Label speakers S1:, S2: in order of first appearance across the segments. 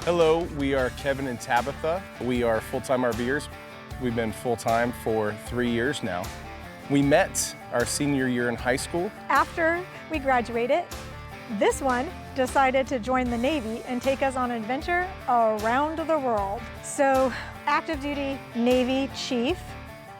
S1: Hello, we are Kevin and Tabitha. We are full-time RVers. We've been full-time for 3 years now. We met our senior year in high school.
S2: After we graduated, this one decided to join the Navy and take us on an adventure around the world. So, active duty Navy chief,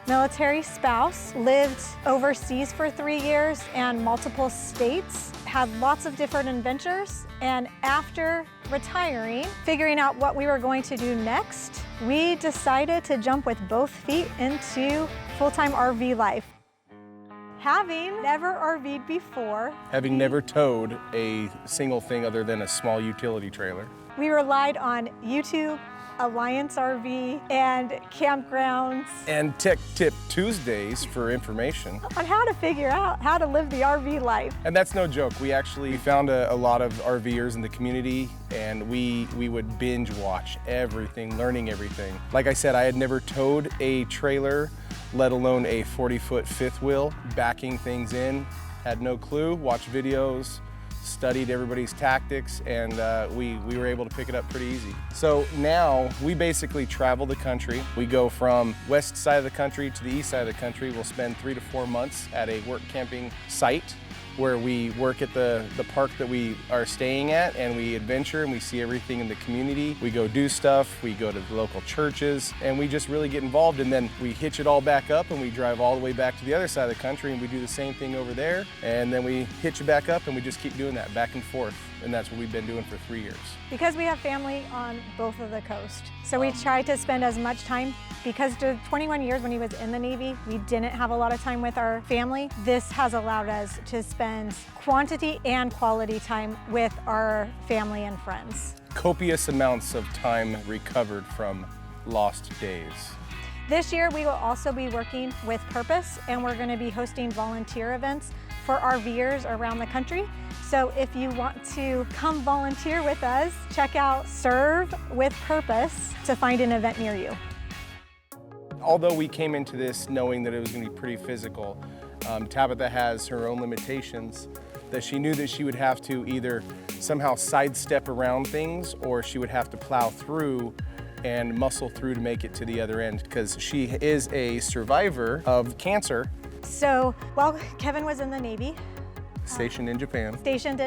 S2: military spouse, lived overseas for 3 years and multiple states, had lots of different adventures, and after retiring, figuring out what we were going to do next, we decided to jump with both feet into full-time RV life. Having never RV'd before,
S1: Having never towed a single thing other than a small utility trailer.
S2: we relied on YouTube, Alliance RV, and campgrounds
S1: And Tech Tip Tuesdays for information.
S2: on how to figure out how to live the RV life.
S1: And that's no joke. We actually found a lot of RVers in the community, and we would binge watch everything, learning everything. Like I said, I had never towed a trailer, let alone a 40-foot fifth wheel, backing things in. Had no clue, watched videos, studied everybody's tactics, and we were able to pick it up pretty easy. So now we basically travel the country. We go from west side of the country to the east side of the country. We'll spend 3 to 4 months at a work camping site where we work at the park that we are staying at, and we adventure and we see everything in the community. We go do stuff, we go to the local churches, and we just really get involved, and then we hitch it all back up and we drive all the way back to the other side of the country and we do the same thing over there, and then we hitch it back up and we just keep doing that back and forth, and that's what we've been doing for 3 years.
S2: Because we have family on both of the coast. So we try to spend as much time, because the 21 years when he was in the Navy, we didn't have a lot of time with our family. This has allowed us to spend quantity and quality time with our family and friends.
S1: Copious amounts of time recovered from lost days.
S2: This year we will also be working with Purpose, and we're going to be hosting volunteer events for RVers around the country. So if you want to come volunteer with us, check out Serve with Purpose to find an event near you.
S1: Although we came into this knowing that it was going to be pretty physical, Tabitha has her own limitations that she knew that she would have to either somehow sidestep around things, or she would have to plow through and muscle through to make it to the other end, because she is a survivor of cancer.
S2: So while Kevin was in the Navy,
S1: Stationed in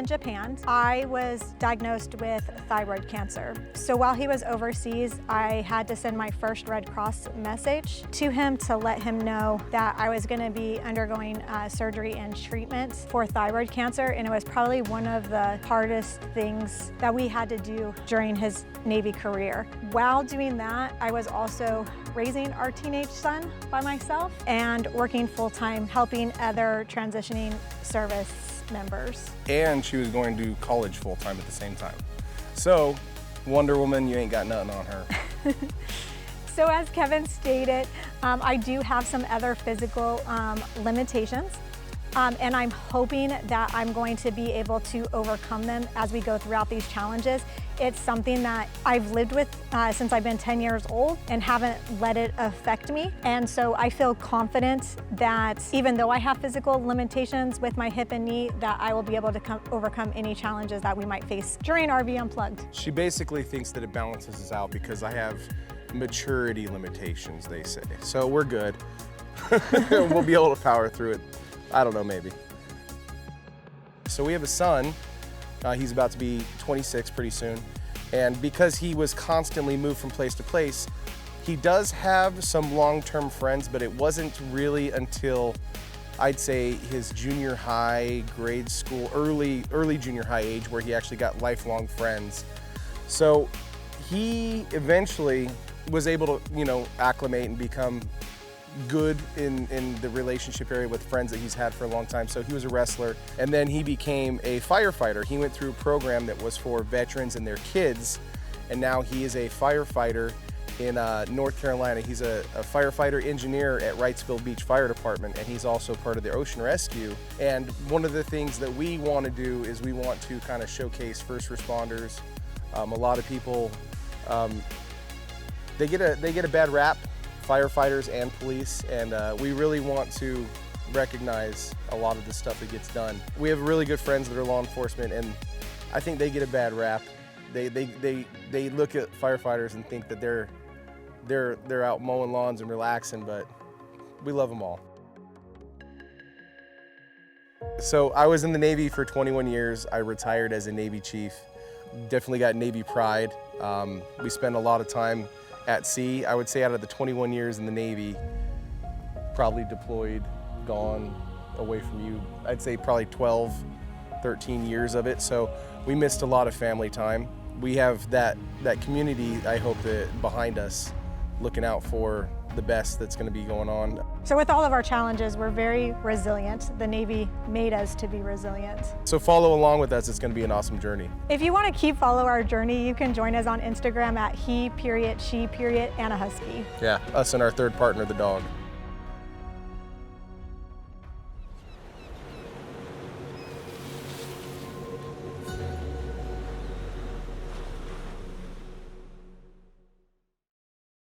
S1: Japan.
S2: I was diagnosed with thyroid cancer. So while he was overseas, I had to send my first Red Cross message to him to let him know that I was going to be undergoing surgery and treatment for thyroid cancer, and it was probably one of the hardest things that we had to do during his Navy career. While doing that, I was also raising our teenage son by myself and working full-time helping other transitioning service members.
S1: And she was going to college full-time at the same time. So, Wonder Woman, you ain't got nothing on her.
S2: So as Kevin stated, I do have some other physical limitations. And I'm hoping that I'm going to be able to overcome them as we go throughout these challenges. It's something that I've lived with since I've been 10 years old and haven't let it affect me. And so I feel confident that even though I have physical limitations with my hip and knee, that I will be able to overcome any challenges that we might face during RV Unplugged.
S1: She basically thinks that it balances us out because I have maturity limitations, they say. So we're good. We'll be able to power through it. I don't know, maybe. So we have a son. He's about to be 26 pretty soon. And because he was constantly moved from place to place, he does have some long-term friends, but it wasn't really until I'd say his junior high, grade school, early junior high age where he actually got lifelong friends. So he eventually was able to, acclimate and become good in the relationship area with friends that he's had for a long time. So he was a wrestler, and then he became a firefighter. He went through a program that was for veterans and their kids, and now he is a firefighter in North Carolina. He's a firefighter engineer at Wrightsville Beach Fire Department, and he's also part of the ocean rescue. And one of the things that we want to do is we want to kind of showcase first responders. A lot of people, they get a bad rap, firefighters and police, and we really want to recognize a lot of the stuff that gets done. We have really good friends that are law enforcement, and I think they get a bad rap They look at firefighters and think that they're out mowing lawns and relaxing, but we love them all. So I was in the Navy for 21 years. I retired as a Navy chief. Definitely got Navy pride. We spent a lot of time at sea. I would say out of the 21 years in the Navy, probably deployed, gone away from you, I'd say probably 12, 13 years of it. So we missed a lot of family time. We have that community, I hope, that behind us, looking out for the best that's going to be going on.
S2: So with all of our challenges, we're very resilient. The Navy made us to be resilient.
S1: So follow along with us. It's going to be an awesome journey.
S2: If you want to follow our journey, you can join us on Instagram at he, she, and a husky.
S1: Yeah, us and our third partner, the dog.